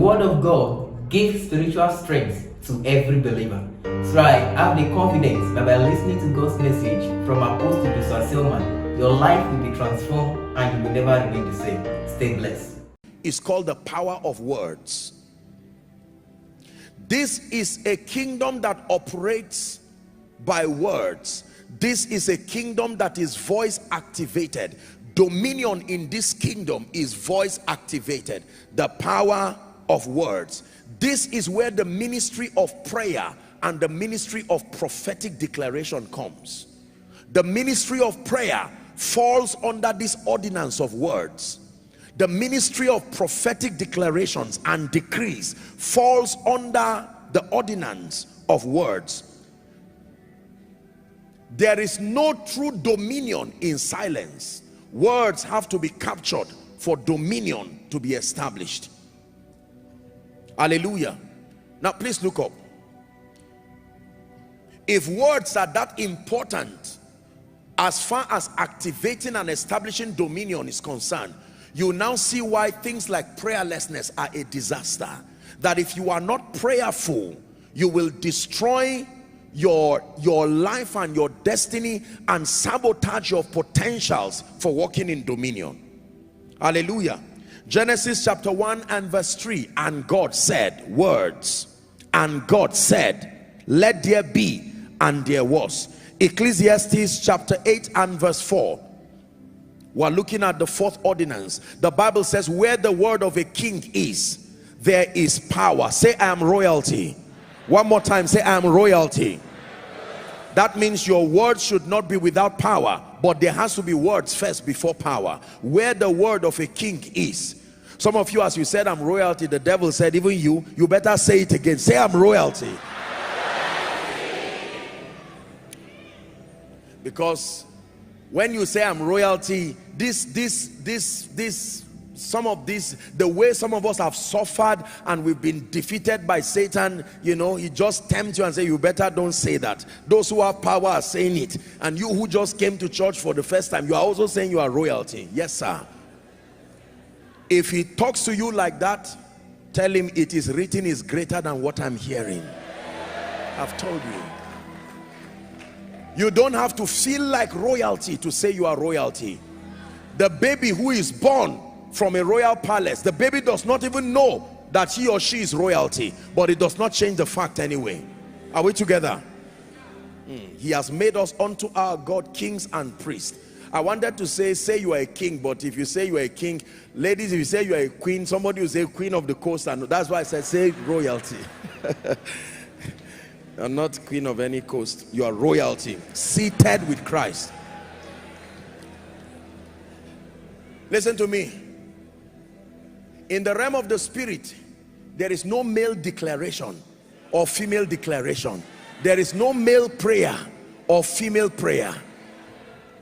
word of God gives spiritual strength to every believer. So I have the confidence that by listening to God's message from Apostle Dr. Selman, your life will be transformed and you will never remain the same. Stay blessed. It's called the power of words. This is a kingdom that operates by words. This is a kingdom that is voice activated. Dominion in this kingdom is voice activated. The power of words. This is where the ministry of prayer and the ministry of prophetic declaration comes. The ministry of prayer falls under this ordinance of words. The ministry of prophetic declarations and decrees falls under the ordinance of words. There is no true dominion in silence. Words have to be captured for dominion to be established. Hallelujah. Now please look up. If words are that important as far as activating and establishing dominion is concerned, you now see why things like prayerlessness are a disaster. That if you are not prayerful, you will destroy your life and your destiny and sabotage your potentials for walking in dominion. Hallelujah. Genesis chapter 1 and verse 3. And God said, words, and God said, let there be, and there was. Ecclesiastes chapter 8 and verse 4. We're looking at the fourth ordinance. The Bible says, where the word of a king is, there is power. Say, I am royalty. One more time, say, I am royalty. That means your words should not be without power, but there has to be words first before power. Where the word of a king is. Some of you, as you said, I'm royalty, the devil said, even you better say it again. Say, I'm royalty. Because when you say I'm royalty, some of this, the way some of us have suffered and we've been defeated by Satan, you know, he just tempts you and say, you better don't say that. Those who have power are saying it. And you who just came to church for the first time, you are also saying you are royalty. Yes, sir. If he talks to you like that, tell him it is written is greater than what I'm hearing. I've told you. You don't have to feel like royalty to say you are royalty. The baby who is born from a royal palace, the baby does not even know that he or she is royalty, but it does not change the fact anyway. Are we together? He has made us unto our God kings and priests. I wanted to say you are a king, but if you say you are a king, ladies, if you say you are a queen, somebody will say queen of the coast, and that's why I said say royalty. You are not queen of any coast. You are royalty, seated with Christ. Listen to me. In the realm of the spirit, there is no male declaration or female declaration. There is no male prayer or female prayer.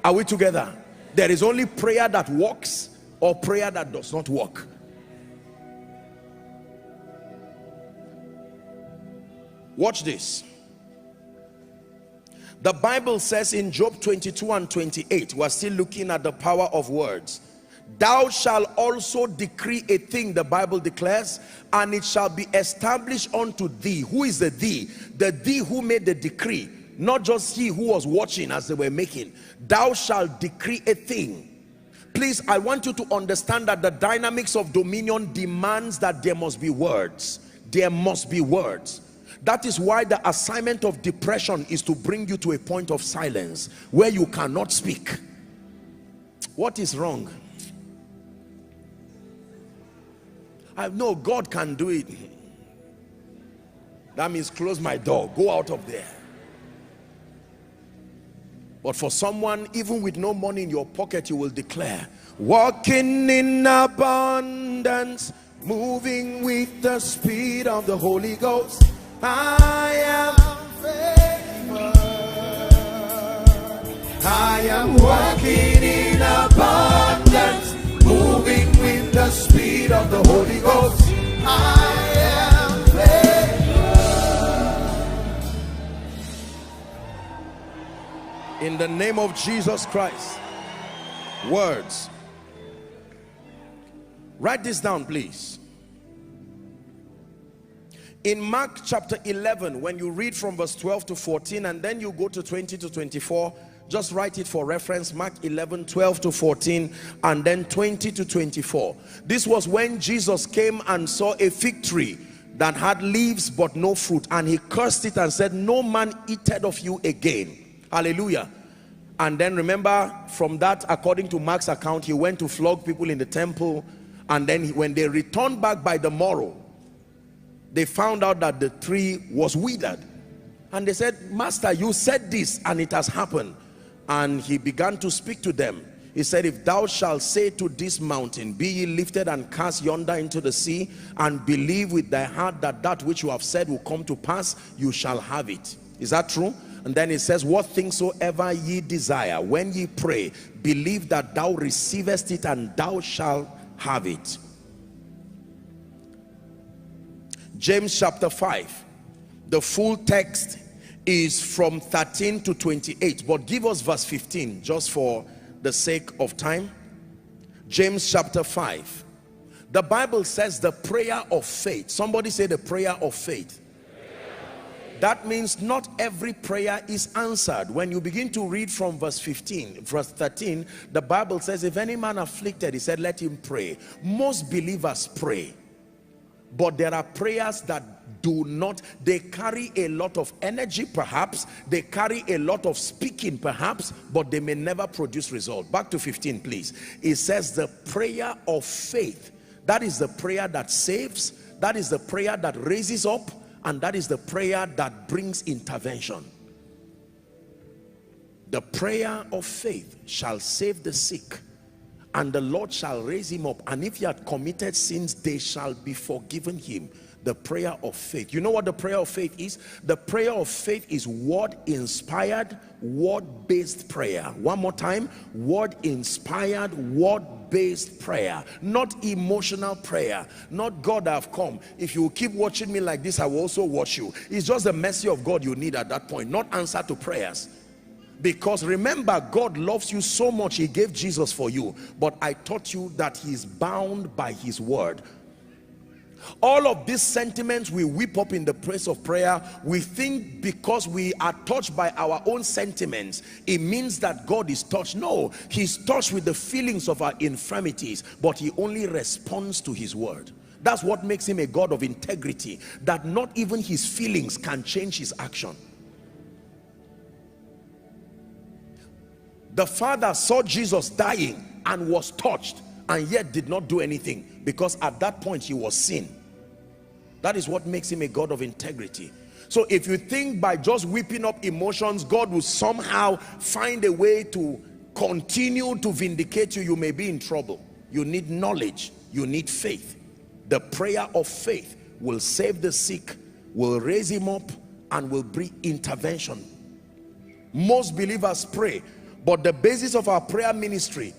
Are we together? There is only prayer that works or prayer that does not work. Watch this. The Bible says in Job 22 and 28, we're still looking at the power of words. Thou shalt also decree a thing, the Bible declares, and it shall be established unto thee. Who is the thee? The thee who made the decree, not just he who was watching as they were making. Thou shalt decree a thing. Please, I want you to understand that the dynamics of dominion demands that there must be words. There must be words. That is why the assignment of depression is to bring you to a point of silence where you cannot speak. What is wrong? I know God can do it. That means close my door, go out of there. But for someone, even with no money in your pocket, you will declare, walking in abundance, moving with the speed of the Holy Ghost. I am favored. I am walking in abundance, moving with the speed of the Holy Ghost. I am favored. In the name of Jesus Christ. Words. Write this down, please. In Mark chapter 11, when you read from verse 12 to 14 and then you go to 20 to 24, just write it for reference. Mark 11, 12 to 14 and then 20 to 24. This was when Jesus came and saw a fig tree that had leaves but no fruit, and he cursed it and said, no man eateth of you again. Hallelujah. And then remember, from that, according to Mark's account, he went to flog people in the temple, and then when they returned back by the morrow, they found out that the tree was withered. And they said, Master, you said this and it has happened. And he began to speak to them. He said, if thou shalt say to this mountain, be ye lifted and cast yonder into the sea, and believe with thy heart that that which you have said will come to pass, you shall have it. Is that true? And then it says, what things soever ye desire, when ye pray, believe that thou receivest it and thou shalt have it. James chapter 5, the full text is from 13 to 28, but give us verse 15 just for the sake of time. James chapter 5, the Bible says the prayer of faith. Somebody say the prayer of faith. That means not every prayer is answered. When you begin to read from verse 15, verse 13, the Bible says, if any man afflicted, he said, let him pray. Most believers pray. But there are prayers that do not, they carry a lot of energy perhaps, they carry a lot of speaking perhaps, but they may never produce result. Back to 15 please. It says the prayer of faith. That is the prayer that saves, that is the prayer that raises up, and that is the prayer that brings intervention. The prayer of faith shall save the sick, and the Lord shall raise him up, and if he had committed sins, they shall be forgiven him. The prayer of faith. You know what the prayer of faith is? The prayer of faith is word-inspired, word-based prayer. One more time. Word-inspired, word-based prayer. Not emotional prayer. Not God, I've come. If you keep watching me like this, I will also watch you. It's just the mercy of God you need at that point, not answer to prayers. Because remember, God loves you so much, he gave Jesus for you. But I taught you that he's bound by his word. All of these sentiments we whip up in the place of prayer, we think because we are touched by our own sentiments, it means that God is touched. No, he's touched with the feelings of our infirmities, but he only responds to his word. That's what makes him a God of integrity, that not even his feelings can change his action. The Father saw Jesus dying and was touched, and yet did not do anything, because at that point he was sin. That is what makes him a God of integrity. So if you think by just whipping up emotions, God will somehow find a way to continue to vindicate you, you may be in trouble. You need knowledge, you need faith. The prayer of faith will save the sick, will raise him up, and will bring intervention. Most believers pray, but the basis of our prayer ministry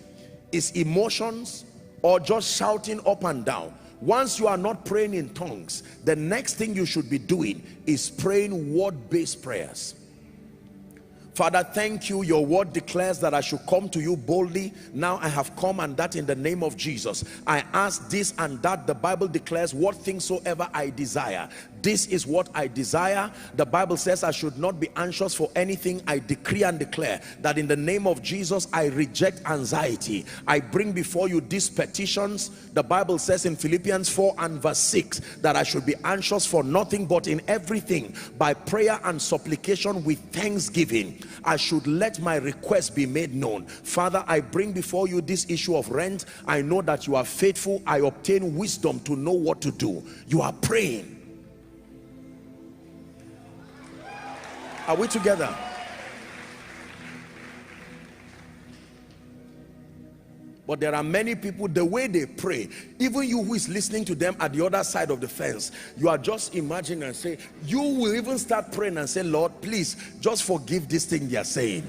is emotions or just shouting up and down. Once you are not praying in tongues, the next thing you should be doing is praying word-based prayers. Father, thank you. Your word declares that I should come to you boldly. Now I have come, and that in the name of Jesus. I ask this and that. The Bible declares what things soever I desire. This is what I desire. The Bible says I should not be anxious for anything. I decree and declare that in the name of Jesus, I reject anxiety. I bring before you these petitions. The Bible says in Philippians 4 and verse 6 that I should be anxious for nothing, but in everything by prayer and supplication with thanksgiving I should let my request be made known. Father, I bring before you this issue of rent. I know that you are faithful. I obtain wisdom to know what to do. You are praying. Are we together? But there are many people, the way they pray, even you who is listening to them at the other side of the fence, you are just imagining and say, you will even start praying and say, Lord, please just forgive this thing they are saying.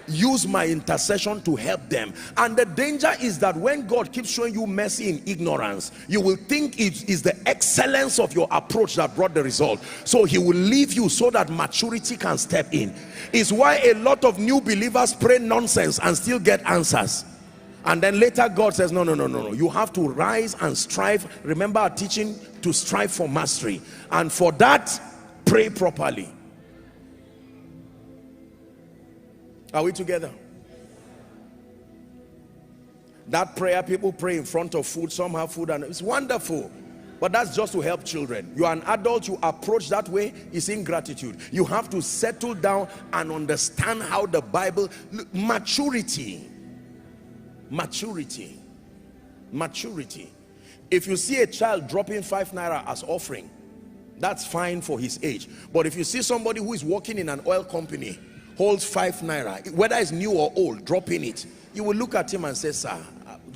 Use my intercession to help them. And the danger is that when God keeps showing you mercy in ignorance, you will think it is the excellence of your approach that brought the result. So he will leave you so that maturity can step in. It's why a lot of new believers pray nonsense and still get answers. And then later God says, no, you have to rise and strive. Remember our teaching, to strive for mastery. And for that, pray properly. Are we together? That prayer people pray in front of food, some have food, and it's wonderful. But that's just to help children. You are an adult, you approach that way, is ingratitude. You have to settle down and understand how the Bible, maturity. Maturity. Maturity. If you see a child dropping 5 naira as offering, that's fine for his age. But if you see somebody who is working in an oil company, holds 5 naira, whether it's new or old, dropping it, you will look at him and say, sir,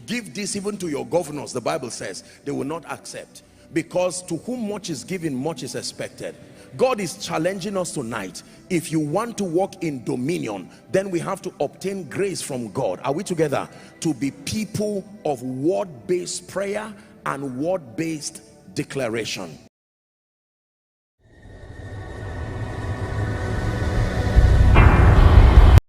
give this even to your governors. The Bible says they will not accept, because to whom much is given, much is expected. God is challenging us tonight. If you want to walk in dominion, then we have to obtain grace from God. Are we together? To be people of word-based prayer and word-based declaration.